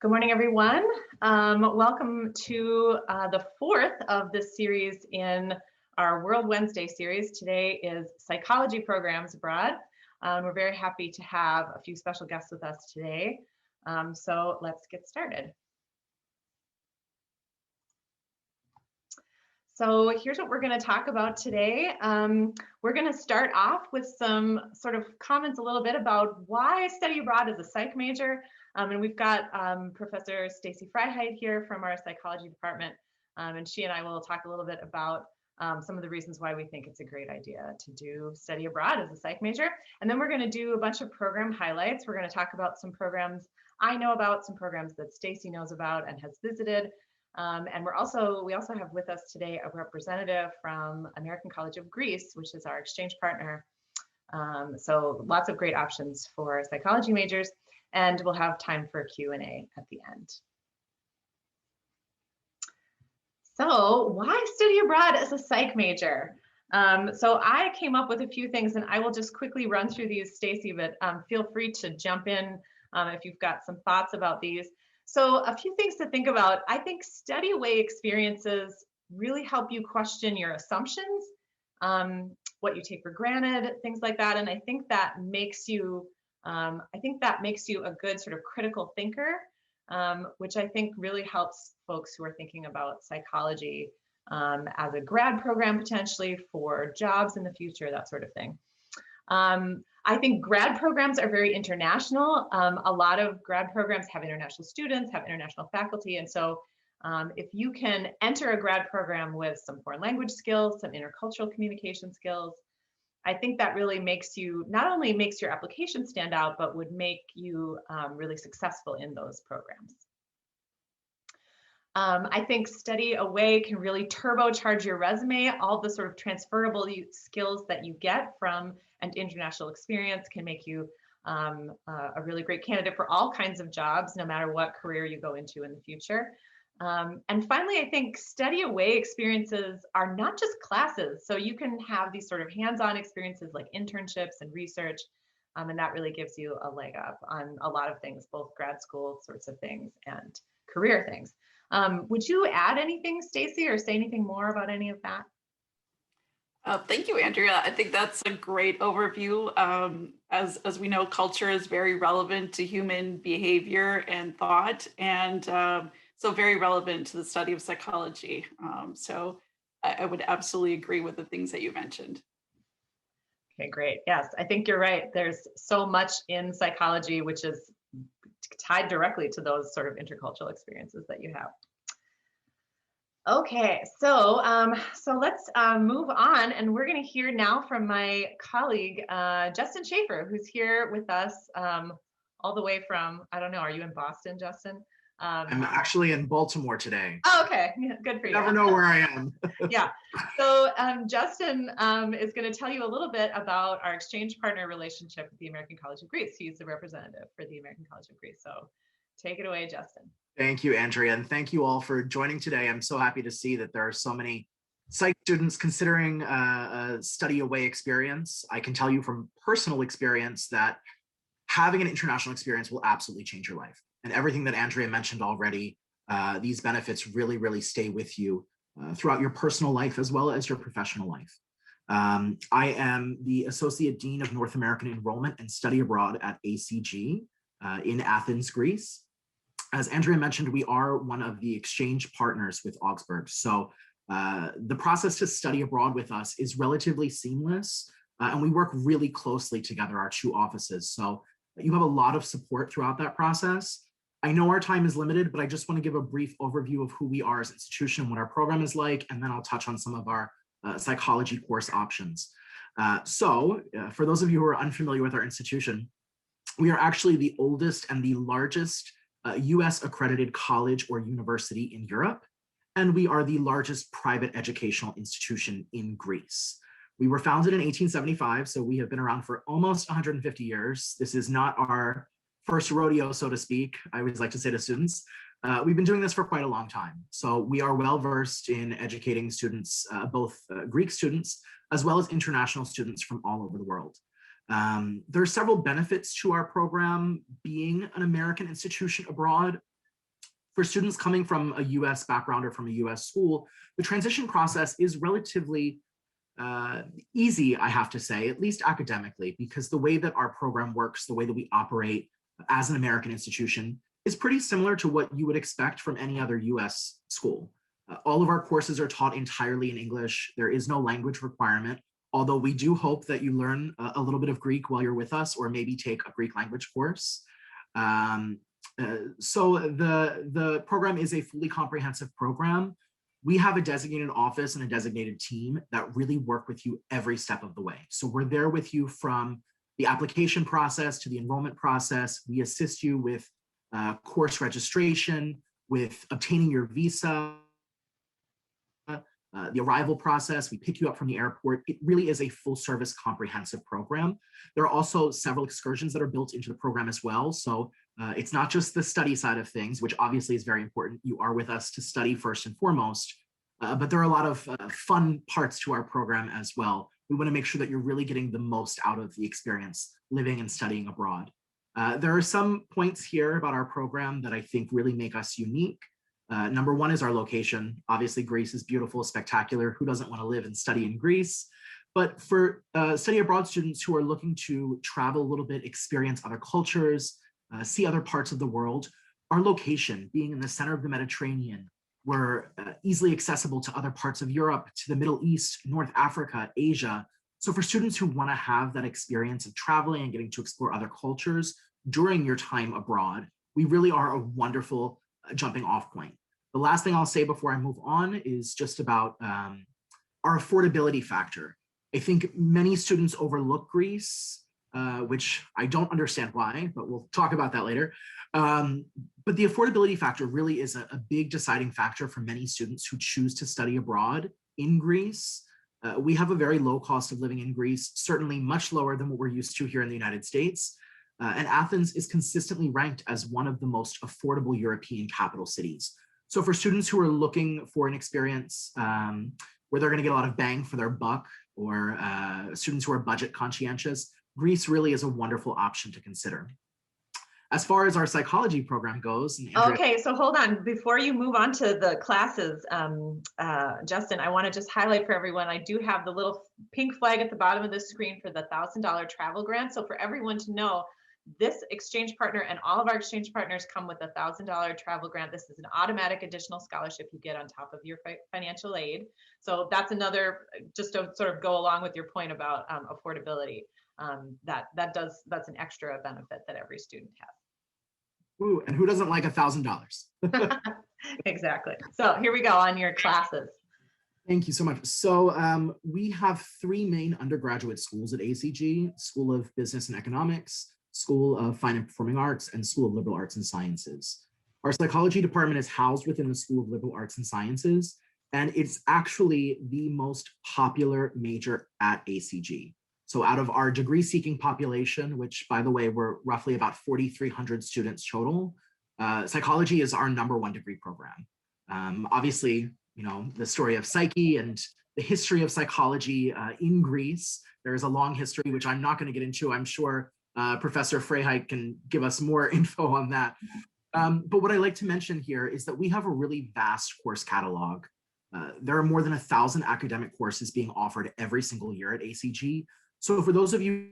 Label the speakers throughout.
Speaker 1: Good morning, everyone. Welcome to the fourth of this series in our World Wednesday series. Today is Psychology Programs Abroad. We're very happy to have a few special guests with us today. So let's get started. So here's what we're going to talk about today. We're going to start off with some sort of comments a little bit about why study abroad as a psych major. And we've got Professor Stacy Freiheit here from our psychology department. And she and I will talk a little bit about some of the reasons why we think it's a great idea to do study abroad as a psych major. And then we're going to do a bunch of program highlights. We're going to talk about some programs I know about, some programs that Stacy knows about and has visited. And we also have with us today a representative from American College of Greece, which is our exchange partner. So lots of great options for psychology majors, and we'll have time for Q&A at the end. So why study abroad as a psych major? So I came up with a few things, and I will just quickly run through these, Stacy, but feel free to jump in if you've got some thoughts about these. So a few things to think about. I think study away experiences really help you question your assumptions, what you take for granted, things like that. And I think that makes you a good sort of critical thinker, which I think really helps folks who are thinking about psychology as a grad program, potentially for jobs in the future, that sort of thing. I think grad programs are very international. A lot of grad programs have international students, have international faculty. And so if you can enter a grad program with some foreign language skills, some intercultural communication skills, I think that really not only makes your application stand out, but would make you really successful in those programs. I think study away can really turbocharge your resume. All the sort of transferable skills that you get from an international experience can make you a really great candidate for all kinds of jobs, no matter what career you go into in the future. And finally, I think study away experiences are not just classes. So you can have these sort of hands-on experiences like internships and research, and that really gives you a leg up on a lot of things, both grad school sorts of things and career things. Would you add anything, Stacy, or say anything more about any of that?
Speaker 2: Thank you, Andrea. I think that's a great overview. As we know, culture is very relevant to human behavior and thought, and so very relevant to the study of psychology. So I would absolutely agree with the things that you mentioned.
Speaker 1: Okay, great. Yes, I think you're right. There's so much in psychology which is tied directly to those sort of intercultural experiences that you have. Okay, so let's move on, and we're going to hear now from my colleague, Justin Schaefer, who's here with us all the way from, I don't know, are you in Boston, Justin?
Speaker 3: I'm actually in Baltimore today.
Speaker 1: Oh, okay, good for you.
Speaker 3: You never know where I am.
Speaker 1: Yeah, so Justin is going to tell you a little bit about our exchange partner relationship with the American College of Greece. He's the representative for the American College of Greece, so take it away, Justin.
Speaker 3: Thank you, Andrea, and thank you all for joining today. I'm so happy to see that there are so many psych students considering a study away experience. I can tell you from personal experience that having an international experience will absolutely change your life. And everything that Andrea mentioned already, these benefits really, really stay with you throughout your personal life as well as your professional life. I am the Associate Dean of North American Enrollment and Study Abroad at ACG in Athens, Greece. As Andrea mentioned, we are one of the exchange partners with Augsburg. So the process to study abroad with us is relatively seamless, and we work really closely together, our two offices. So you have a lot of support throughout that process. I know our time is limited, but I just want to give a brief overview of who we are as an institution, what our program is like, and then I'll touch on some of our psychology course options. So for those of you who are unfamiliar with our institution, we are actually the oldest and the largest US accredited college or university in Europe, and we are the largest private educational institution in Greece. We were founded in 1875, so we have been around for almost 150 years. This is not our first rodeo, so to speak. I always like to say to students, we've been doing this for quite a long time. So we are well versed in educating students, both Greek students, as well as international students from all over the world. There are several benefits to our program being an American institution abroad. For students coming from a US background or from a US school, the transition process is relatively easy, I have to say, at least academically, because the way that our program works, the way that we operate as an American institution is pretty similar to what you would expect from any other US school. All of our courses are taught entirely in English. There is no language requirement, although we do hope that you learn a little bit of Greek while you're with us, or maybe take a Greek language course. So the program is a fully comprehensive program. We have a designated office and a designated team that really work with you every step of the way. So we're there with you from the application process to the enrollment process. We assist you with course registration, with obtaining your visa, the arrival process. We pick you up from the airport. It really is a full service comprehensive program. There are also several excursions that are built into the program as well. So it's not just the study side of things, which obviously is very important. You are with us to study first and foremost, but there are a lot of fun parts to our program as well. We want to make sure that you're really getting the most out of the experience living and studying abroad. There are some points here about our program that I think really make us unique. Number one is our location. Obviously, Greece is beautiful, spectacular. Who doesn't want to live and study in Greece? But for study abroad students who are looking to travel a little bit, experience other cultures, see other parts of the world, our location being in the center of the Mediterranean, we're easily accessible to other parts of Europe, to the Middle East, North Africa, Asia. So for students who want to have that experience of traveling and getting to explore other cultures during your time abroad, we really are a wonderful jumping off point. The last thing I'll say before I move on is just about our affordability factor. I think many students overlook Greece, which I don't understand why, but we'll talk about that later. But the affordability factor really is a big deciding factor for many students who choose to study abroad in Greece. We have a very low cost of living in Greece, certainly much lower than what we're used to here in the United States. And Athens is consistently ranked as one of the most affordable European capital cities. So for students who are looking for an experience where they're going to get a lot of bang for their buck, or students who are budget conscientious, Greece really is a wonderful option to consider. As far as our psychology program goes.
Speaker 1: Okay, so hold on. Before you move on to the classes, Justin, I want to just highlight for everyone, I do have the little pink flag at the bottom of the screen for the $1,000 travel grant. So for everyone to know, this exchange partner and all of our exchange partners come with a $1,000 travel grant. This is an automatic additional scholarship you get on top of your financial aid. So that's another, just to sort of go along with your point about affordability. That's an extra benefit that every student has.
Speaker 3: Ooh, and who doesn't like $1,000?
Speaker 1: Exactly. So here we go on your classes.
Speaker 3: Thank you so much. So we have three main undergraduate schools at ACG: School of Business and Economics, School of Fine and Performing Arts, and School of Liberal Arts and Sciences. Our psychology department is housed within the School of Liberal Arts and Sciences, and it's actually the most popular major at ACG. So out of our degree-seeking population, which, by the way, we're roughly about 4,300 students total, psychology is our #1 degree program. Obviously, you know, the story of psyche and the history of psychology in Greece, there is a long history, which I'm not going to get into. I'm sure Professor Freiheit can give us more info on that. But what I like to mention here is that we have a really vast course catalog. There are more than 1,000 academic courses being offered every single year at ACG. So for those of you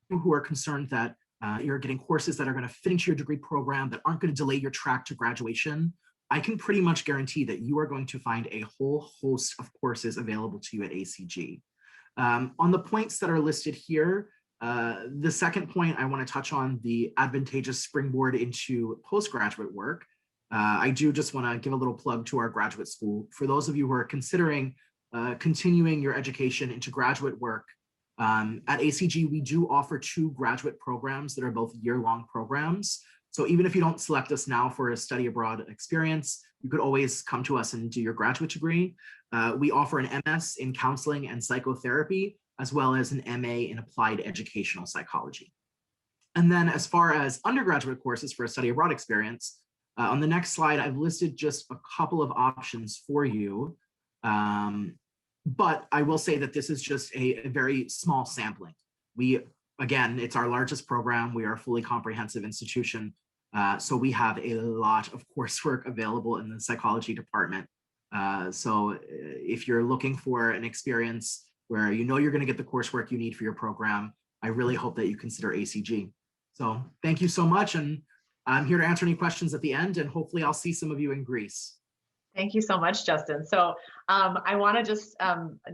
Speaker 3: who are concerned that you're getting courses that are going to fit into your degree program, that aren't going to delay your track to graduation, I can pretty much guarantee that you are going to find a whole host of courses available to you at ACG. On the points that are listed here, the second point I want to touch on, the advantageous springboard into postgraduate work. I do just want to give a little plug to our graduate school. For those of you who are considering continuing your education into graduate work, at ACG, we do offer 2 graduate programs that are both year-long programs. So even if you don't select us now for a study abroad experience, you could always come to us and do your graduate degree. We offer an MS in counseling and psychotherapy, as well as an MA in applied educational psychology. And then as far as undergraduate courses for a study abroad experience, on the next slide, I've listed just a couple of options for you. But I will say that this is just a very small sampling. Again, it's our largest program. We are a fully comprehensive institution. So we have a lot of coursework available in the psychology department. So if you're looking for an experience where you know you're going to get the coursework you need for your program, I really hope that you consider ACG. So thank you so much. And I'm here to answer any questions at the end, and hopefully I'll see some of you in Greece.
Speaker 1: Thank you so much, Justin. So I want to just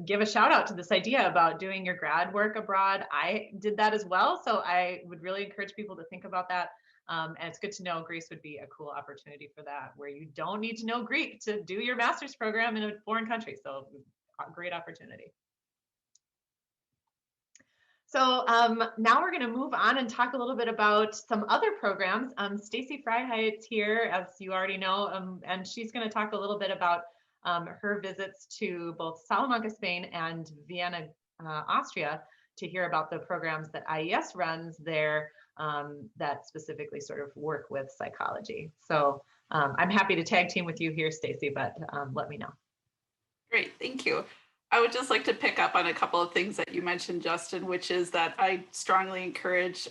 Speaker 1: give a shout out to this idea about doing your grad work abroad. I did that as well. So I would really encourage people to think about that. And it's good to know Greece would be a cool opportunity for that, where you don't need to know Greek to do your master's program in a foreign country. So a great opportunity. So now we're going to move on and talk a little bit about some other programs. Stacy Freiheit's here, as you already know, and she's going to talk a little bit about her visits to both Salamanca, Spain and Vienna, Austria, to hear about the programs that IES runs there that specifically sort of work with psychology. So I'm happy to tag team with you here, Stacy, but let me know.
Speaker 2: Great, thank you. I would just like to pick up on a couple of things that you mentioned, Justin, which is that I strongly encourage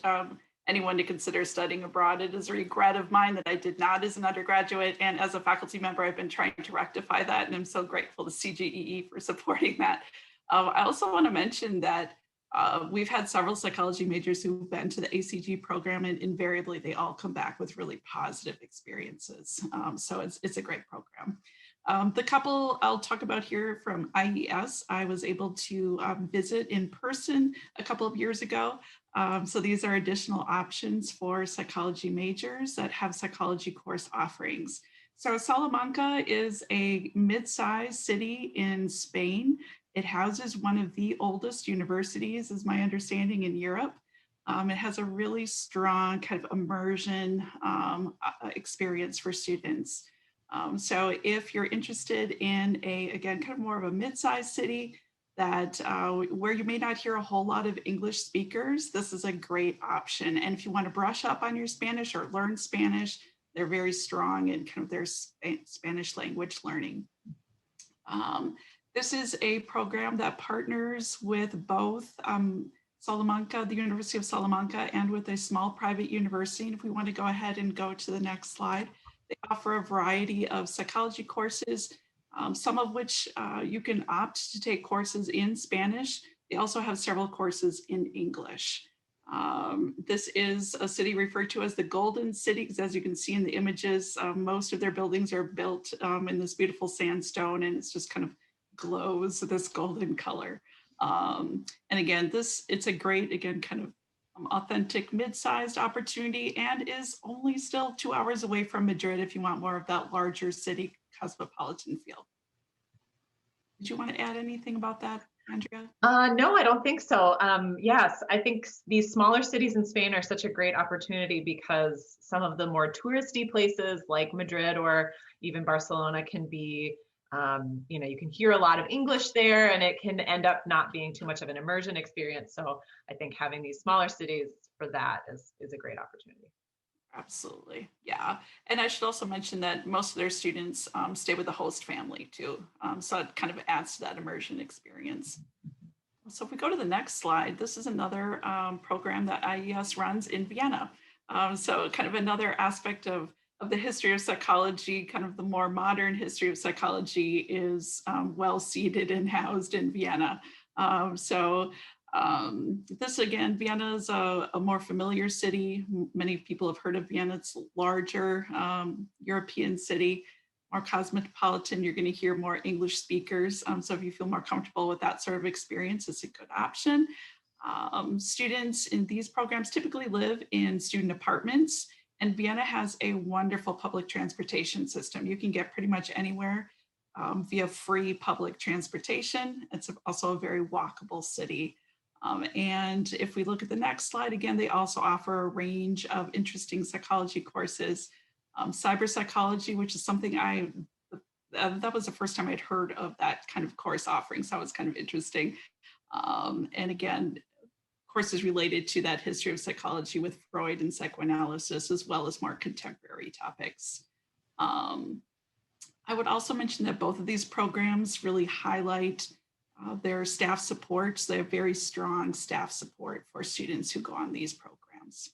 Speaker 2: anyone to consider studying abroad. It is a regret of mine that I did not as an undergraduate, and as a faculty member, I've been trying to rectify that, and I'm so grateful to CGEE for supporting that. I also want to mention that we've had several psychology majors who've been to the ACG program, and invariably they all come back with really positive experiences. So it's a great program. The couple I'll talk about here from IES, I was able to visit in person a couple of years ago. So these are additional options for psychology majors that have psychology course offerings. So Salamanca is a mid-sized city in Spain. It houses one of the oldest universities, is my understanding, in Europe. It has a really strong kind of immersion experience for students. So if you're interested in again, kind of more of a mid-sized city that where you may not hear a whole lot of English speakers, this is a great option. And if you want to brush up on your Spanish or learn Spanish, they're very strong in kind of their Spanish language learning. This is a program that partners with both Salamanca, the University of Salamanca, and with a small private university. And if we want to go ahead and go to the next slide, they offer a variety of psychology courses, some of which you can opt to take courses in Spanish. They also have several courses in English. This is a city referred to as the Golden City, because as you can see in the images, most of their buildings are built in this beautiful sandstone, and it's just kind of glows this golden color. And again, it's a great, again, kind of authentic mid-sized opportunity, and is only still 2 hours away from Madrid if you want more of that larger city cosmopolitan feel. Did you want to add anything about that, Andrea?
Speaker 1: No, I don't think so. Yes, I think these smaller cities in Spain are such a great opportunity because some of the more touristy places like Madrid or even Barcelona can be, you can hear a lot of English there, and it can end up not being too much of an immersion experience. So I think having these smaller cities for that is a great opportunity.
Speaker 2: Absolutely, yeah. And I should also mention that most of their students stay with the host family too. So it kind of adds to that immersion experience. So if we go to the next slide, this is another program that IES runs in Vienna. So kind of another aspect of the history of psychology, kind of the more modern history of psychology, is well seated and housed in Vienna. This again, Vienna is a more familiar city. Many people have heard of Vienna. It's a larger European city, more cosmopolitan. You're going to hear more English speakers. So if you feel more comfortable with that sort of experience, it's a good option. Students in these programs typically live in student apartments, and Vienna has a wonderful public transportation system. You can get pretty much anywhere via free public transportation. It's also a very walkable city. And if we look at the next slide, again, they also offer a range of interesting psychology courses. Cyber psychology, which is something that was the first time I'd heard of that kind of course offering, so it was kind of interesting. And again, courses related to that history of psychology with Freud and psychoanalysis, as well as more contemporary topics. I would also mention that both of these programs really highlight their staff support. So they have very strong staff support for students who go on these programs.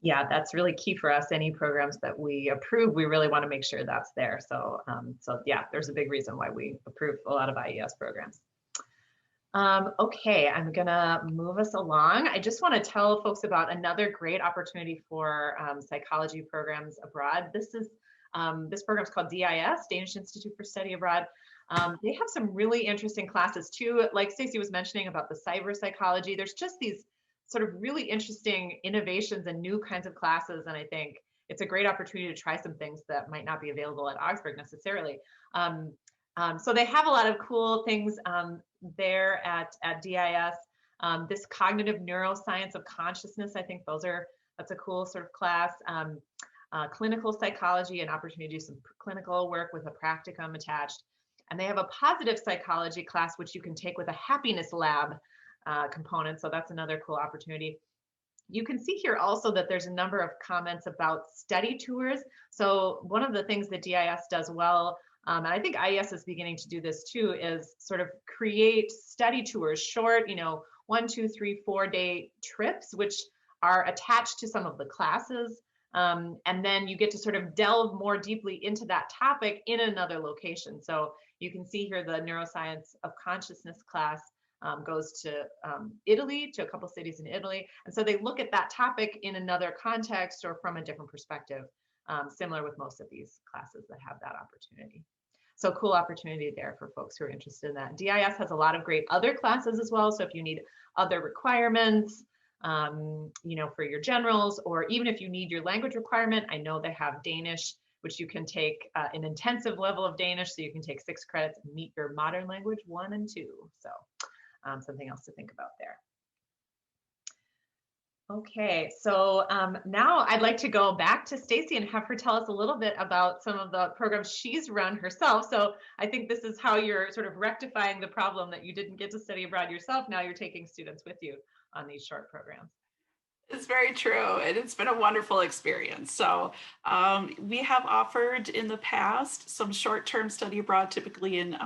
Speaker 1: Yeah, that's really key for us. Any programs that we approve, we really want to make sure that's there. So, so yeah, there's a big reason why we approve a lot of IES programs. Okay, I'm gonna move us along. I just want to tell folks about another great opportunity for psychology programs abroad. This program is called DIS, Danish Institute for Study Abroad. They have some really interesting classes too. Like Stacy was mentioning about the cyber psychology, there's just these sort of really interesting innovations and new kinds of classes. And I think it's a great opportunity to try some things that might not be available at Augsburg necessarily. So they have a lot of cool things there at DIS. This cognitive neuroscience of consciousness, I think that's a cool sort of class. Clinical psychology, an opportunity to do some clinical work with a practicum attached. And they have a positive psychology class, which you can take with a happiness lab component. So that's another cool opportunity. You can see here also that there's a number of comments about study tours. So one of the things that DIS does well, and I think IES is beginning to do this too, is sort of create study tours, short, 1, 2, 3, 4-day trips, which are attached to some of the classes. And then you get to sort of delve more deeply into that topic in another location. So you can see here the neuroscience of consciousness class goes to Italy, to a couple cities in Italy. And so they look at that topic in another context or from a different perspective, similar with most of these classes that have that opportunity. So cool opportunity there for folks who are interested in that. DIS has a lot of great other classes as well. So if you need other requirements, for your generals, or even if you need your language requirement, I know they have Danish, which you can take an intensive level of Danish. So you can take 6 credits and meet your modern language 1 and 2. So something else to think about there. Okay, so now I'd like to go back to Stacy and have her tell us a little bit about some of the programs she's run herself. So I think this is how you're sort of rectifying the problem that you didn't get to study abroad yourself. Now you're taking students with you on these short programs.
Speaker 2: It's very true, and it's been a wonderful experience. So we have offered in the past some short-term study abroad, typically in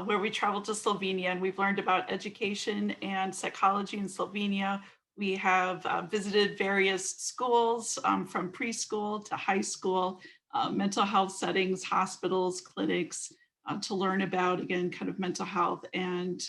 Speaker 2: where we traveled to Slovenia, and we've learned about education and psychology in Slovenia. We have visited various schools from preschool to high school, mental health settings, hospitals, clinics, to learn about, again, kind of mental health and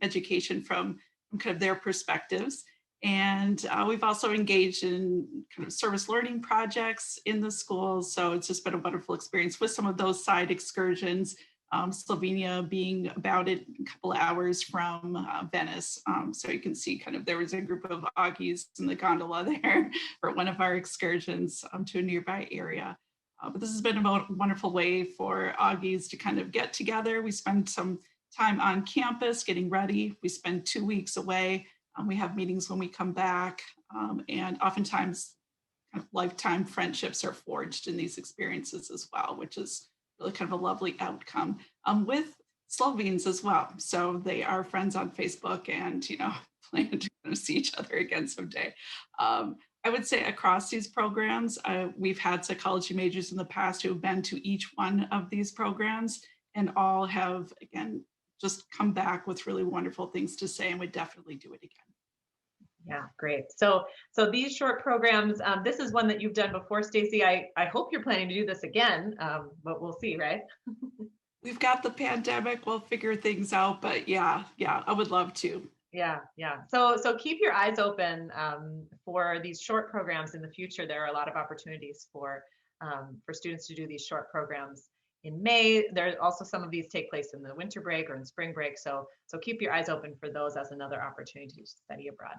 Speaker 2: education from kind of their perspectives. And we've also engaged in kind of service learning projects in the schools. So it's just been a wonderful experience with some of those side excursions. Slovenia being about a couple of hours from Venice. So you can see kind of there was a group of Auggies in the gondola there for one of our excursions to a nearby area. But this has been a wonderful way for Auggies to kind of get together. We spend some time on campus getting ready. We spend 2 weeks away. We have meetings when we come back, and oftentimes kind of lifetime friendships are forged in these experiences as well, which is really kind of a lovely outcome with Slovenes as well. So they are friends on Facebook and, plan to kind of see each other again someday. I would say across these programs, we've had psychology majors in the past who have been to each one of these programs and all have, again, just come back with really wonderful things to say and would definitely do it again.
Speaker 1: Yeah, great. So these short programs, this is one that you've done before, Stacy. I hope you're planning to do this again, but we'll see, right?
Speaker 2: We've got the pandemic, we'll figure things out, but yeah, I would love to.
Speaker 1: Yeah. So keep your eyes open for these short programs in the future. There are a lot of opportunities for students to do these short programs in May. There's also some of these take place in the winter break or in spring break. So keep your eyes open for those as another opportunity to study abroad.